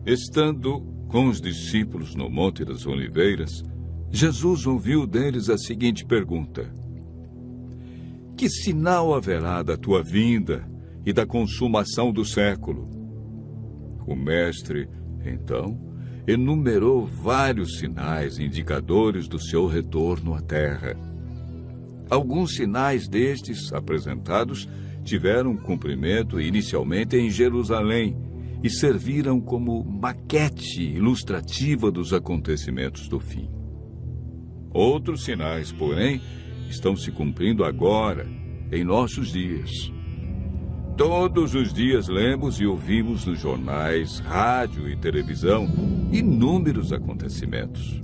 Estando com os discípulos no Monte das Oliveiras, Jesus ouviu deles a seguinte pergunta: Que sinal haverá da tua vinda e da consumação do século? O mestre, então, enumerou vários sinais indicadores do seu retorno à terra. Alguns sinais destes apresentados tiveram cumprimento inicialmente em Jerusalém e serviram como maquete ilustrativa dos acontecimentos do fim. Outros sinais, porém, estão se cumprindo agora, em nossos dias. Todos os dias lemos e ouvimos nos jornais, rádio e televisão inúmeros acontecimentos.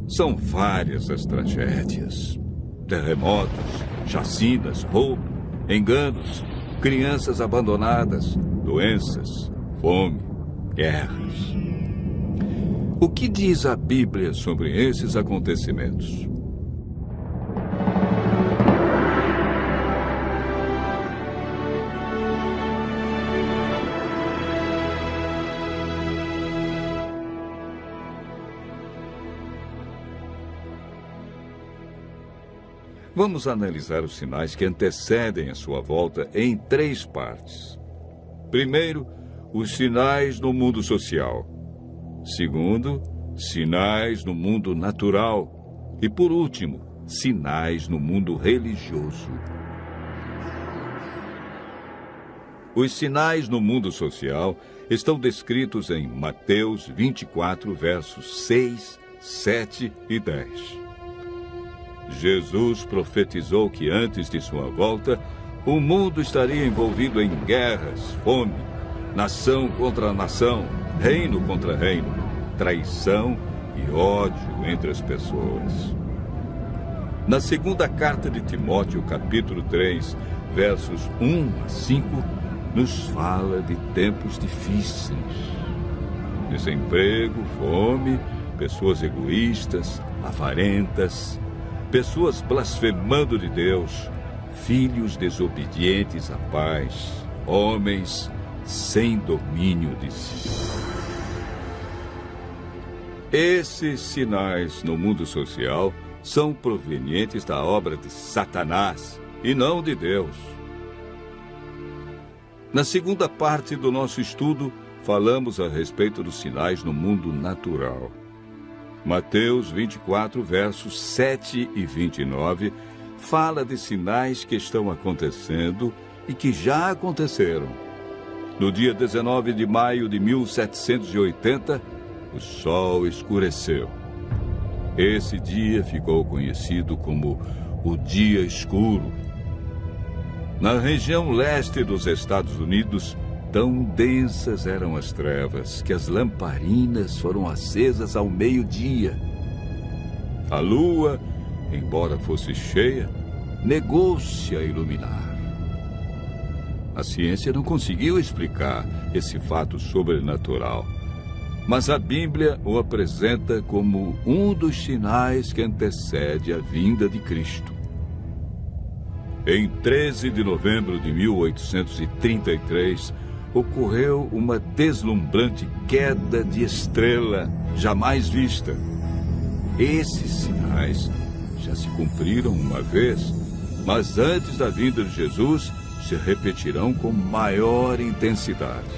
São várias as tragédias: terremotos, chacinas, roubo, enganos, crianças abandonadas, doenças, fome, guerras. O que diz a Bíblia sobre esses acontecimentos? Vamos analisar os sinais que antecedem a sua volta em 3 partes. Primeiro, os sinais no mundo social. Segundo, sinais no mundo natural. E, por último, sinais no mundo religioso. Os sinais no mundo social estão descritos em Mateus 24, versos 6, 7 e 10. Jesus profetizou que antes de sua volta, o mundo estaria envolvido em guerras, fome, nação contra nação, reino contra reino, traição e ódio entre as pessoas. Na segunda carta de Timóteo, capítulo 3, versos 1 a 5, nos fala de tempos difíceis. Desemprego, fome, pessoas egoístas, avarentas, pessoas blasfemando de Deus, filhos desobedientes à paz, homens sem domínio de si. Esses sinais no mundo social são provenientes da obra de Satanás e não de Deus. Na segunda parte do nosso estudo, falamos a respeito dos sinais no mundo natural. Mateus 24, versos 7 e 29, fala de sinais que estão acontecendo e que já aconteceram. No dia 19 de maio de 1780, o sol escureceu. Esse dia ficou conhecido como o Dia Escuro. Na região leste dos Estados Unidos, tão densas eram as trevas que as lamparinas foram acesas ao meio-dia. A lua, embora fosse cheia, negou-se a iluminar. A ciência não conseguiu explicar esse fato sobrenatural, mas a Bíblia o apresenta como um dos sinais que antecede a vinda de Cristo. Em 13 de novembro de 1833, ocorreu uma deslumbrante queda de estrela jamais vista. Esses sinais já se cumpriram uma vez, mas antes da vinda de Jesus se repetirão com maior intensidade.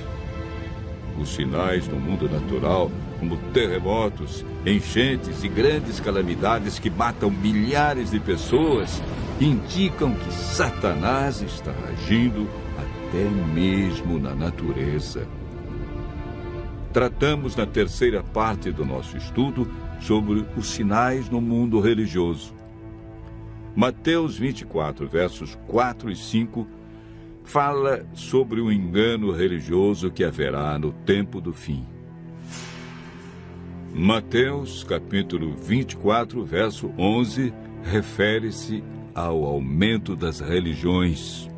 Os sinais no mundo natural, como terremotos, enchentes e grandes calamidades que matam milhares de pessoas, indicam que Satanás está agindo até mesmo na natureza. Tratamos na terceira parte do nosso estudo sobre os sinais no mundo religioso. Mateus 24, versos 4 e 5, fala sobre o engano religioso que haverá no tempo do fim. Mateus, capítulo 24, verso 11, refere-se ao aumento das religiões.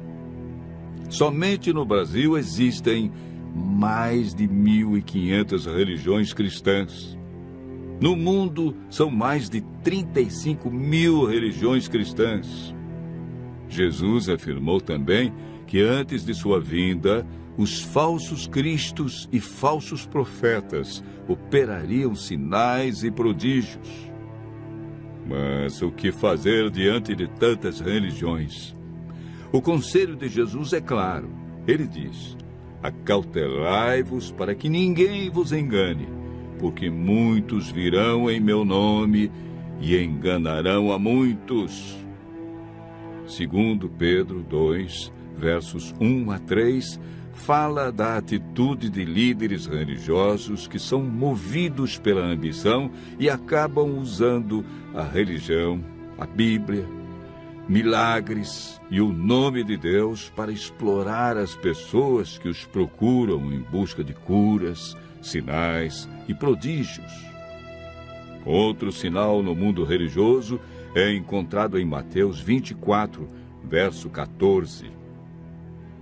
Somente no Brasil existem mais de 1.500 religiões cristãs. No mundo, são mais de 35 mil religiões cristãs. Jesus afirmou também que antes de sua vinda, os falsos cristos e falsos profetas operariam sinais e prodígios. Mas o que fazer diante de tantas religiões? O conselho de Jesus é claro. Ele diz: acautelai-vos para que ninguém vos engane, porque muitos virão em meu nome e enganarão a muitos. Segundo Pedro 2, versos 1 a 3, fala da atitude de líderes religiosos que são movidos pela ambição e acabam usando a religião, a Bíblia, milagres e o nome de Deus para explorar as pessoas que os procuram em busca de curas, sinais e prodígios. Outro sinal no mundo religioso é encontrado em Mateus 24, verso 14.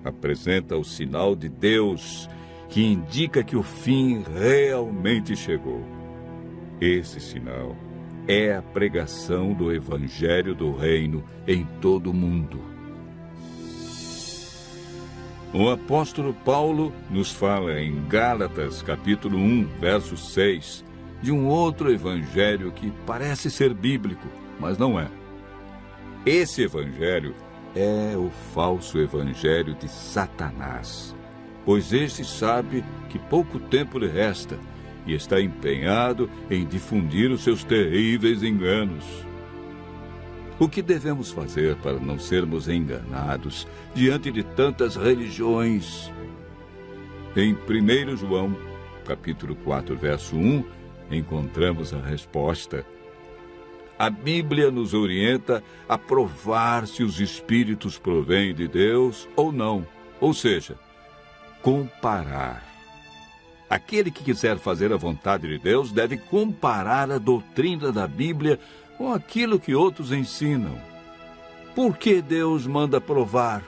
Apresenta o sinal de Deus, que indica que o fim realmente chegou. Esse sinal é a pregação do Evangelho do Reino em todo o mundo. O apóstolo Paulo nos fala em Gálatas, capítulo 1, verso 6, de um outro evangelho que parece ser bíblico, mas não é. Esse evangelho é o falso evangelho de Satanás, pois este sabe que pouco tempo lhe resta e está empenhado em difundir os seus terríveis enganos. O que devemos fazer para não sermos enganados diante de tantas religiões? Em 1 João, capítulo 4, verso 1, encontramos a resposta. A Bíblia nos orienta a provar se os espíritos provêm de Deus ou não, ou seja, comparar. Aquele que quiser fazer a vontade de Deus deve comparar a doutrina da Bíblia com aquilo que outros ensinam. Por que Deus manda provar?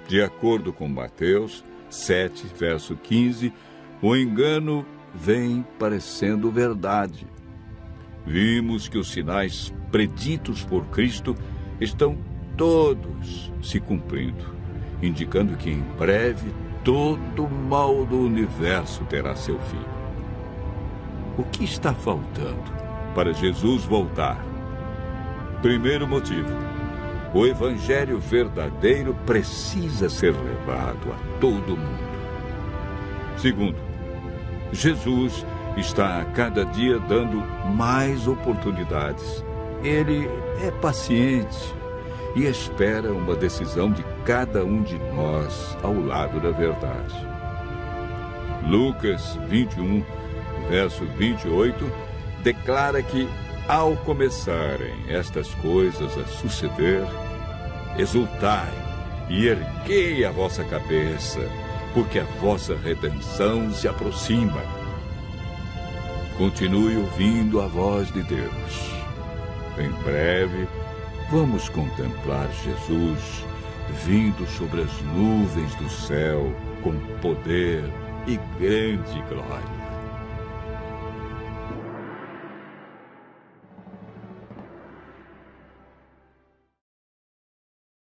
De acordo com Mateus 7, verso 15, o engano vem parecendo verdade. Vimos que os sinais preditos por Cristo estão todos se cumprindo, indicando que em breve todo o mal do universo terá seu fim. O que está faltando para Jesus voltar? Primeiro motivo: o evangelho verdadeiro precisa ser levado a todo mundo. Segundo, Jesus está a cada dia dando mais oportunidades. Ele é paciente e espera uma decisão de cada um de nós ao lado da verdade. Lucas 21, verso 28, declara que, ao começarem estas coisas a suceder, exultai e erguei a vossa cabeça, porque a vossa redenção se aproxima. Continue ouvindo a voz de Deus. Em breve, vamos contemplar Jesus vindo sobre as nuvens do céu com poder e grande glória.